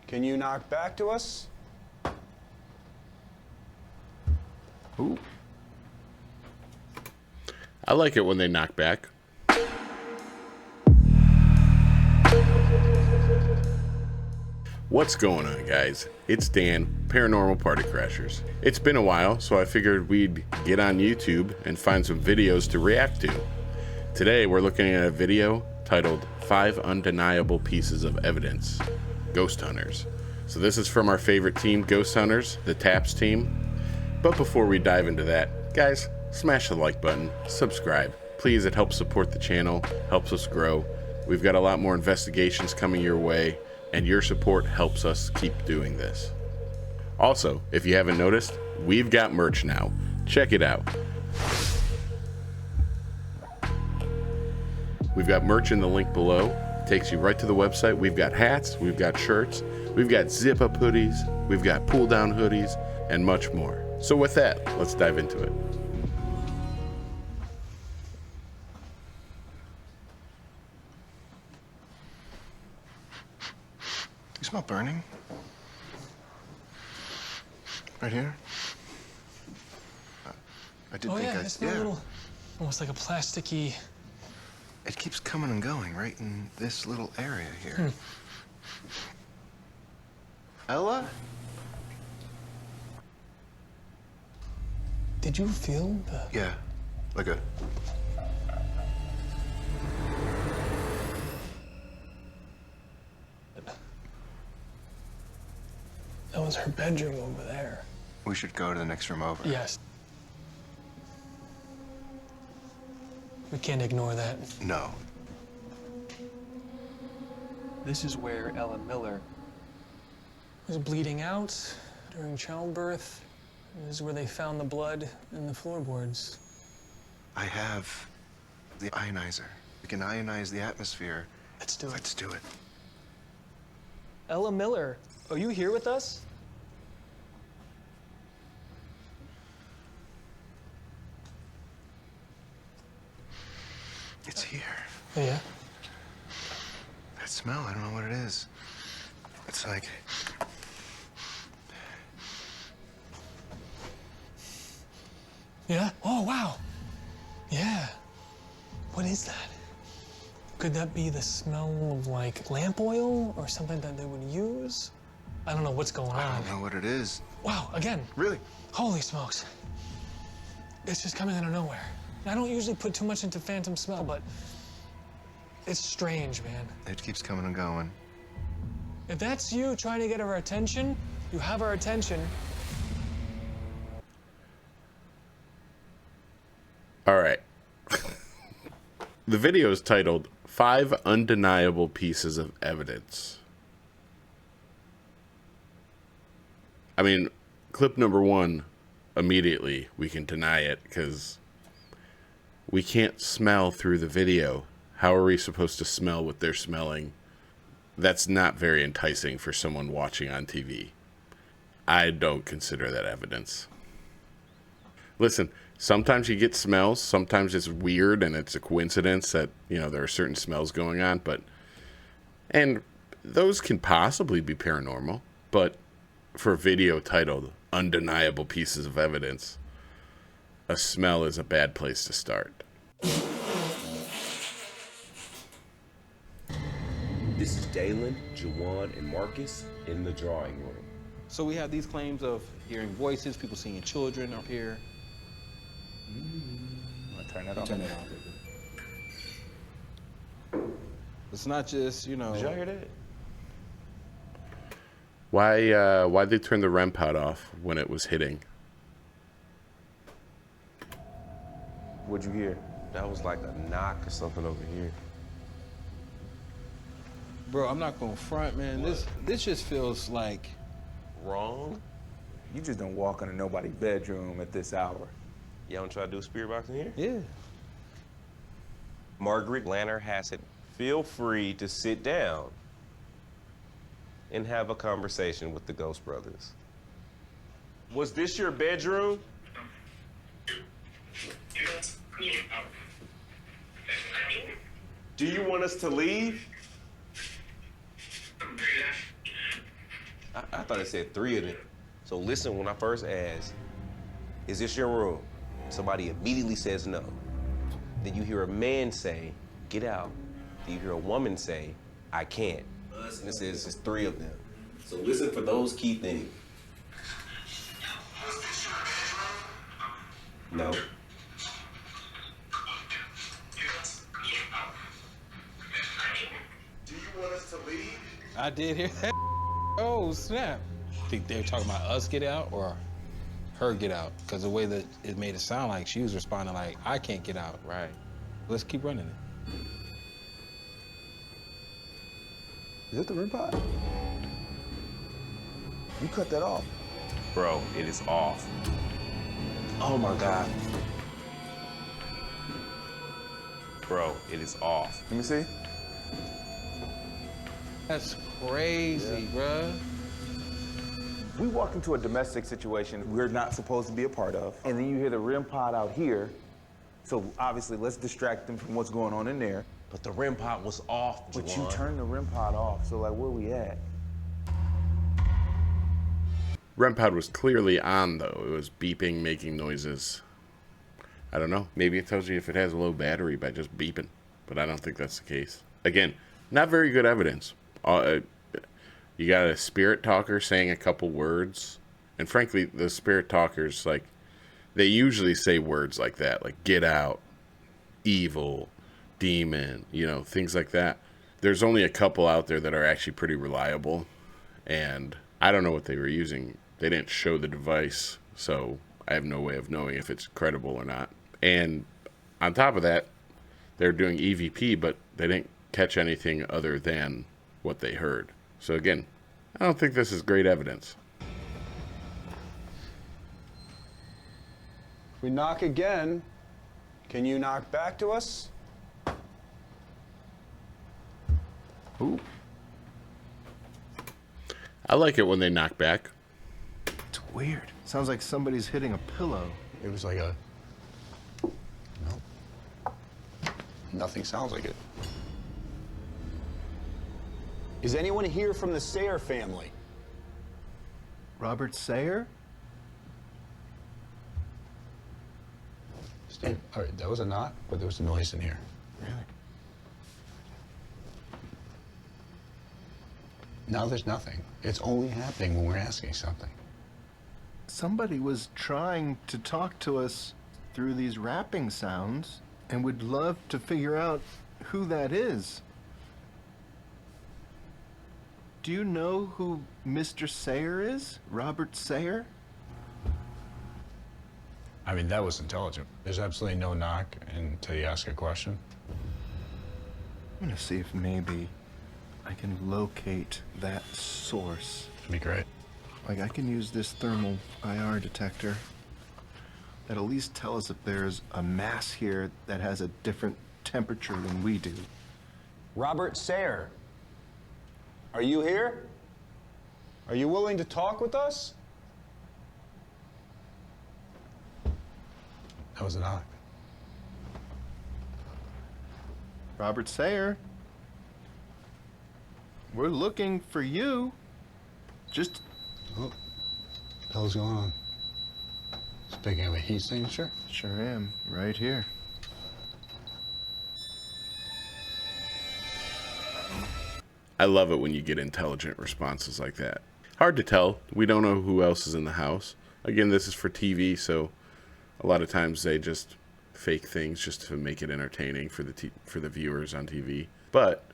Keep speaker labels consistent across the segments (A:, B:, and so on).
A: Can you knock back to us?
B: Ooh. I like it when they knock back. What's going on, guys? It's Dan, Paranormal Party Crashers. It's been a while, so I figured we'd get on YouTube and find some videos to react to. Today, we're looking at a video titled 5 Undeniable Pieces of Evidence, Ghost Hunters. So this is from our favorite team, Ghost Hunters, the TAPS team. But before we dive into that, guys, smash the like button, subscribe. Please, it helps support the channel, helps us grow. We've got a lot more investigations coming your way, and your support helps us keep doing this. Also, if you haven't noticed, we've got merch now. Check it out. We've got merch in the link below. Takes you right to the website. We've got hats, we've got shirts, we've got zip-up hoodies, we've got pull-down hoodies, and much more. So with that, let's dive into it.
C: You smell burning? Right here? I did think
D: I smell a little, almost like a plasticky.
C: It keeps coming and going right in this little area here. Ella?
D: Did you feel the?
C: Yeah, like a...
D: That was her bedroom over there.
C: We should go to the next room over.
D: Yes. We can't ignore that.
C: No.
E: This is where Ella Miller
D: Was bleeding out during childbirth. This is where they found the blood in the floorboards.
C: I have the ionizer. We can ionize the atmosphere.
D: Let's do it.
C: Let's do it.
E: Ella Miller, are you here with us?
C: It's here.
D: Oh, yeah?
C: That smell, I don't know what it is. It's like...
D: Yeah? Oh, wow. Yeah. What is that? Could that be the smell of, like, lamp oil or something that they would use? I don't know what's going
C: I
D: on.
C: don't know what it is.
D: Wow, again.
C: Really?
D: Holy smokes. It's just coming out of nowhere. I don't usually put too much into phantom smell, but it's strange, man.
C: It keeps coming and going.
D: If that's you trying to get our attention, you have our attention.
B: All right. The video is titled 5 Undeniable Pieces of Evidence. I mean, clip number 1, immediately we can deny it because we can't smell through the video. How are we supposed to smell what they're smelling? That's not very enticing for someone watching on TV. I don't consider that evidence. Listen, sometimes you get smells, sometimes it's weird and it's a coincidence that, you know, there are certain smells going on, and those can possibly be paranormal, but for a video titled Undeniable Pieces of Evidence, a smell is a bad place to start.
F: This is Dalen, Jawan, and Marcus in the drawing room.
E: So we have these claims of hearing voices, people seeing children up here.
G: Turn that off.
E: Turn it off. It's not just, you know.
F: Did y'all hear that?
B: Why'd they turn the REM pod off when it was hitting?
F: What'd you hear? That was like a knock or something over here.
E: Bro, I'm not gonna front, man. This just feels like
F: Wrong?
G: You just don't walk into nobody's bedroom at this hour.
F: Y'all wanna try to do a spirit box in here?
E: yeah.
F: Margaret Lanner Hassett, feel free to sit down and have a conversation with the Ghost Brothers. Was this your bedroom? Do you want us to leave? I thought it said 3 of them. So listen, when I first asked, is this your room? Somebody immediately says no. Then you hear a man say, get out. Then you hear a woman say, I can't. And it says it's 3 of them. So listen for those key things. No.
C: Do you want us to leave?
E: I did hear that. Oh, snap. Think they were talking about us get out or her get out? Because the way that it made it sound like she was responding like, I can't get out.
F: Right.
E: Let's keep running it.
G: Is it the rim pod? You cut that off.
F: Bro, it is off. Oh my God. Bro, it is off.
G: Let me see.
E: That's crazy, bruh.
G: We walk into a domestic situation we're not supposed to be a part of, and then you hear the rim pod out here. So obviously, let's distract them from what's going on in there.
F: But the REM pod was off,
G: But
F: Juwan.
G: you turned the rim pod off, so like, where we at?
B: REM pod was clearly on, though. It was beeping, making noises. I don't know. Maybe it tells you if it has a low battery by just beeping, but I don't think that's the case. Again, not very good evidence. You got a spirit talker saying a couple words, and frankly, the spirit talkers, like, they usually say words like that, like get out, evil, demon, you know, things like that. There's only a couple out there that are actually pretty reliable, and I don't know what they were using. They didn't show the device, so I have no way of knowing if it's credible or not. And on top of that, they're doing EVP, but they didn't catch anything other than what they heard. So again, I don't think this is great evidence.
A: If we knock again, can you knock back to us?
B: Ooh. I like it when they knock back.
C: It's weird. Sounds like somebody's hitting a pillow.
A: It was like a... No. Nothing sounds like it. Is anyone here from the Sayer family?
C: Robert Sayer?
A: Steve, all right, that was a knock, but there was a noise in here.
C: Really?
A: Now there's nothing. It's only happening when we're asking something.
C: Somebody was trying to talk to us through these rapping sounds and would love to figure out who that is. Do you know who Mr. Sayer is? Robert Sayer?
A: I mean, that was intelligent. There's absolutely no knock until you ask a question.
C: I'm gonna see if maybe I can locate that source.
A: It'd be great.
C: Like, I can use this thermal IR detector that'll at least tell us if there's a mass here that has a different temperature than we do.
A: Robert Sayer, are you here? Are you willing to talk with us? That was a knock.
C: Robert Sayer, we're looking for you. Just
A: Oh, what the hell's going on? Speaking of a heat signature?
C: sure am, right here.
B: I love it when you get intelligent responses like that. Hard to tell. We don't know who else is in the house. Again, this is for TV, so a lot of times they just fake things just to make it entertaining for the viewers on TV. But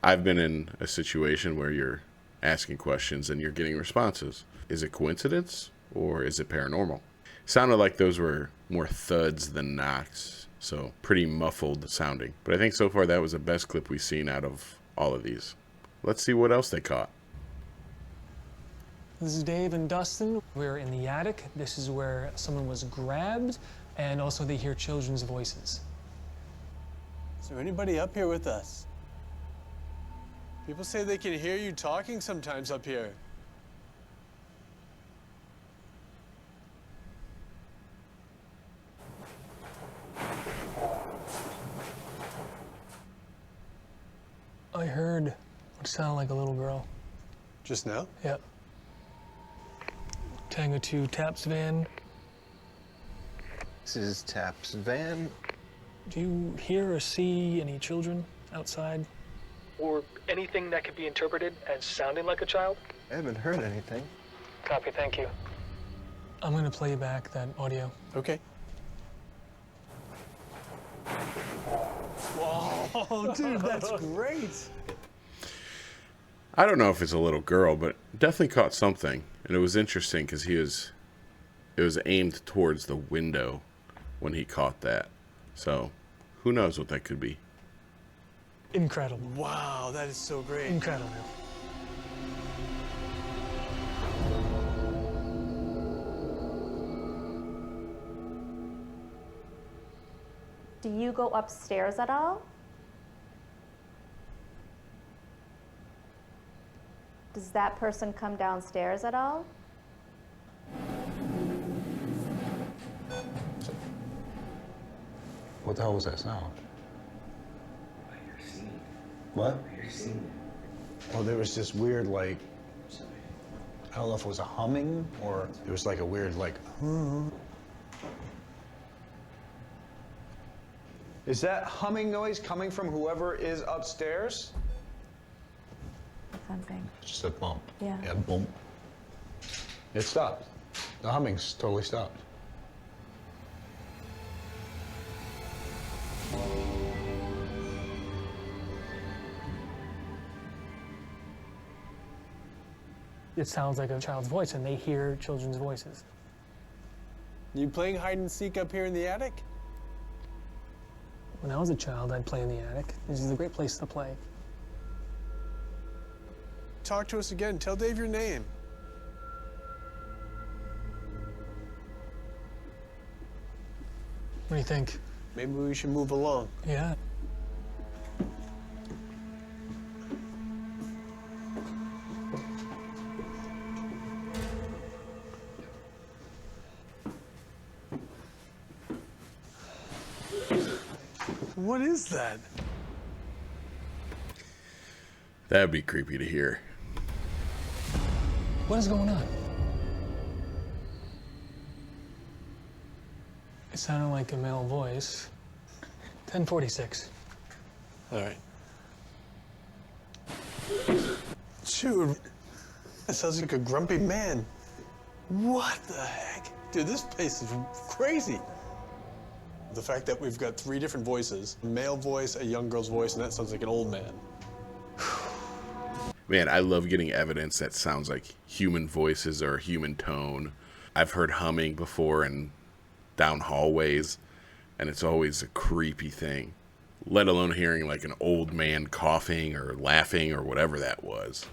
B: I've been in a situation where you're asking questions and you're getting responses. Is it coincidence or is it paranormal? Sounded like those were more thuds than knocks, so pretty muffled sounding. But I think so far that was the best clip we've seen out of all of these. Let's see what else they caught.
D: This is Dave and Dustin. We're in the attic. This is where someone was grabbed, and also they hear children's voices.
H: Is there anybody up here with us? People say they can hear you talking sometimes up here.
D: I heard what sounded like a little girl.
H: Just now?
D: Yep. Tango 2 Tap's van.
C: This is Tap's van.
D: Do you hear or see any children outside? Or anything that could be interpreted as sounding like a child?
C: I haven't heard anything.
D: Copy, thank you. I'm gonna play back that audio.
H: Okay. Whoa, dude, that's great.
B: I don't know if it's a little girl, but definitely caught something. And it was interesting because it was aimed towards the window when he caught that. So who knows what that could be.
D: Incredible.
H: Wow, that is so great.
D: Incredible.
I: Do you go upstairs at all? Does that person come downstairs at all?
A: What the hell was that sound? What? Well, there was this weird, like, I don't know if it was a humming or it was like a weird, like,
G: Is that humming noise coming from whoever is upstairs?
I: Something.
A: just a bump.
I: Yeah.
A: Yeah, boom. It stopped. The humming's totally stopped.
D: It sounds like a child's voice, and they hear children's voices.
H: You playing hide and seek up here in the attic?
D: When I was a child, I'd play in the attic. This is a great place to play.
H: Talk to us again. Tell Dave your name.
D: What do you think?
H: Maybe we should move along.
D: Yeah.
H: What is that?
B: That'd be creepy to hear.
D: What is going on? It sounded like a male voice. 1046.
H: All right. Dude, that sounds like a grumpy man. What the heck? Dude, this place is crazy. The fact that we've got 3 different voices, a male voice, a young girl's voice, and that sounds like an old man.
B: Man, I love getting evidence that sounds like human voices or human tone. I've heard humming before and down hallways, and it's always a creepy thing, let alone hearing like an old man coughing or laughing or whatever that was.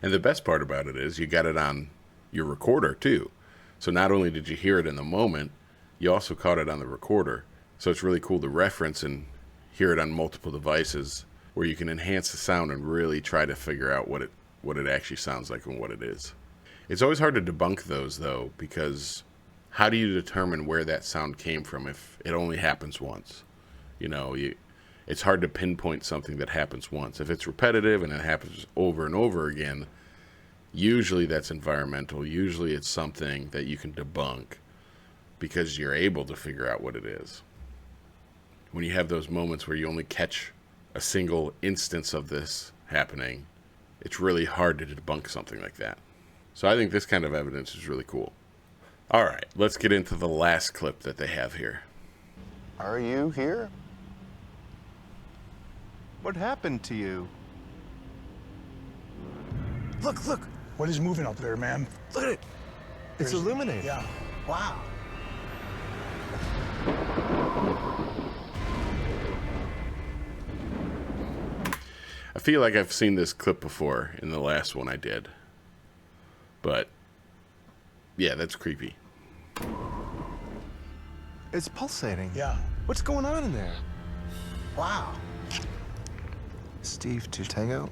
B: And the best part about it is you got it on your recorder too. So not only did you hear it in the moment, you also caught it on the recorder. So it's really cool to reference and hear it on multiple devices where you can enhance the sound and really try to figure out what it actually sounds like and what it is. It's always hard to debunk those though, because how do you determine where that sound came from if it only happens once? You know, it's hard to pinpoint something that happens once. If it's repetitive and it happens over and over again, usually that's environmental. Usually it's something that you can debunk because you're able to figure out what it is. When you have those moments where you only catch a single instance of this happening, it's really hard to debunk something like that. So I think this kind of evidence is really cool. All right, let's get into the last clip that they have here.
C: Are you here? What happened to you?
J: Look, look. What is moving up there, man? Look at it.
C: It's illuminated.
J: Yeah. Wow.
B: I feel like I've seen this clip before in the last one I did. But, yeah, that's creepy.
C: It's pulsating.
J: Yeah.
C: What's going on in there?
J: Wow.
C: Steve to Tango.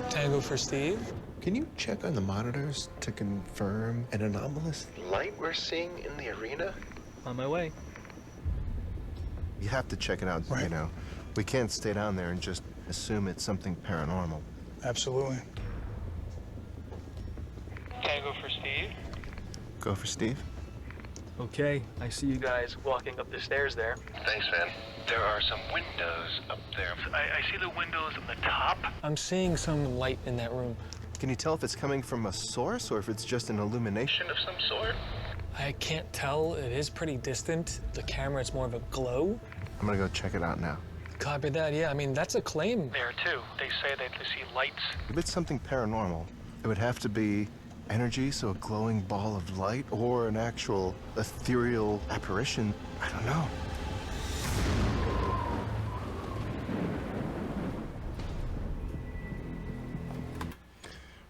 D: Tango for Steve.
C: Can you check on the monitors to confirm an anomalous light we're seeing in the arena?
K: On my way.
C: You have to check it out,
J: Right.
C: you know. We can't stay down there and just assume it's something paranormal.
J: Absolutely.
D: Can I go for Steve?
C: Go for Steve.
K: Okay, I see you guys walking up the stairs there.
L: Thanks, man. There are some windows up there. I see the windows on the top.
D: I'm seeing some light in that room.
C: Can you tell if it's coming from a source or if it's just an illumination?
L: Of some sort.
D: I can't tell. It is pretty distant. The camera, it's more of a glow.
C: I'm gonna go check it out now.
D: Copy that, yeah. I mean, that's a claim.
L: There, too. They say that they see lights.
C: If it's something paranormal, it would have to be energy, so a glowing ball of light, or an actual ethereal apparition. I don't know.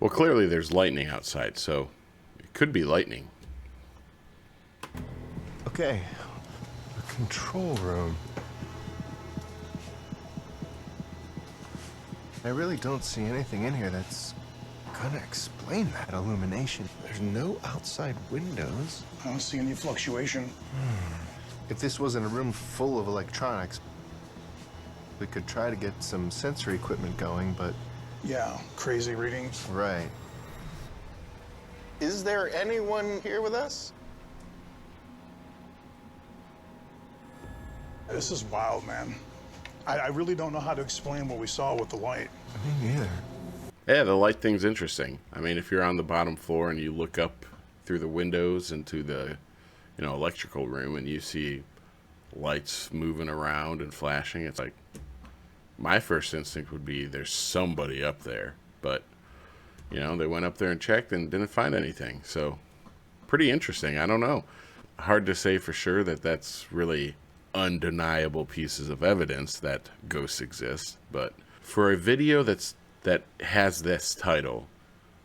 B: Well, clearly there's lightning outside, so it could be lightning.
C: Okay, the control room. I really don't see anything in here that's gonna explain that illumination. There's no outside windows.
J: I don't see any fluctuation.
C: If this wasn't a room full of electronics, we could try to get some sensory equipment going, but...
J: Yeah, crazy readings.
C: Right.
G: Is there anyone here with us?
J: This is wild, man. I really don't know how to explain what we saw with the light.
C: Me neither.
B: Yeah, the light thing's interesting. I mean, if you're on the bottom floor and you look up through the windows into the, electrical room and you see lights moving around and flashing, it's like, my first instinct would be there's somebody up there. But, they went up there and checked and didn't find anything. So, pretty interesting. I don't know. Hard to say for sure that that's really undeniable pieces of evidence that ghosts exist. But for a video that has this title,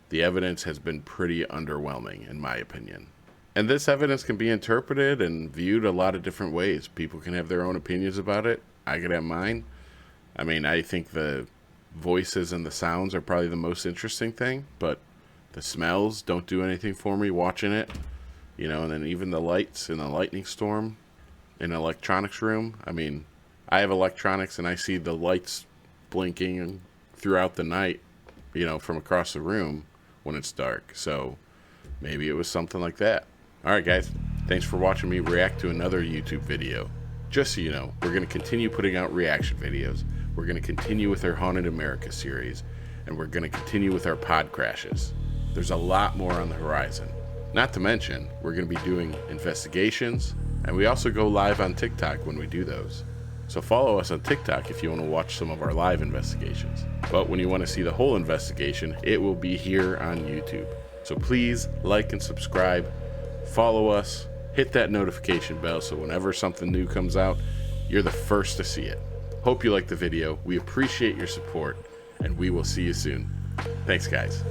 B: the evidence has been pretty underwhelming, in my opinion. And this evidence can be interpreted and viewed a lot of different ways. People can have their own opinions about it. I could have mine. I mean, I think the voices and the sounds are probably the most interesting thing, but the smells don't do anything for me watching it. And then even the lights in a lightning storm in an electronics room. I mean, I have electronics and I see the lights blinking throughout the night, from across the room when it's dark. So maybe it was something like that. All right, guys. Thanks for watching me react to another YouTube video. Just so you know, we're going to continue putting out reaction videos. We're going to continue with our Haunted America series. And we're going to continue with our pod crashes. There's a lot more on the horizon. Not to mention, we're going to be doing investigations. And we also go live on TikTok when we do those. So follow us on TikTok if you want to watch some of our live investigations. But when you want to see the whole investigation, it will be here on YouTube. So please like and subscribe, follow us, hit that notification bell so whenever something new comes out, you're the first to see it. Hope you liked the video. We appreciate your support, and we will see you soon. Thanks, guys.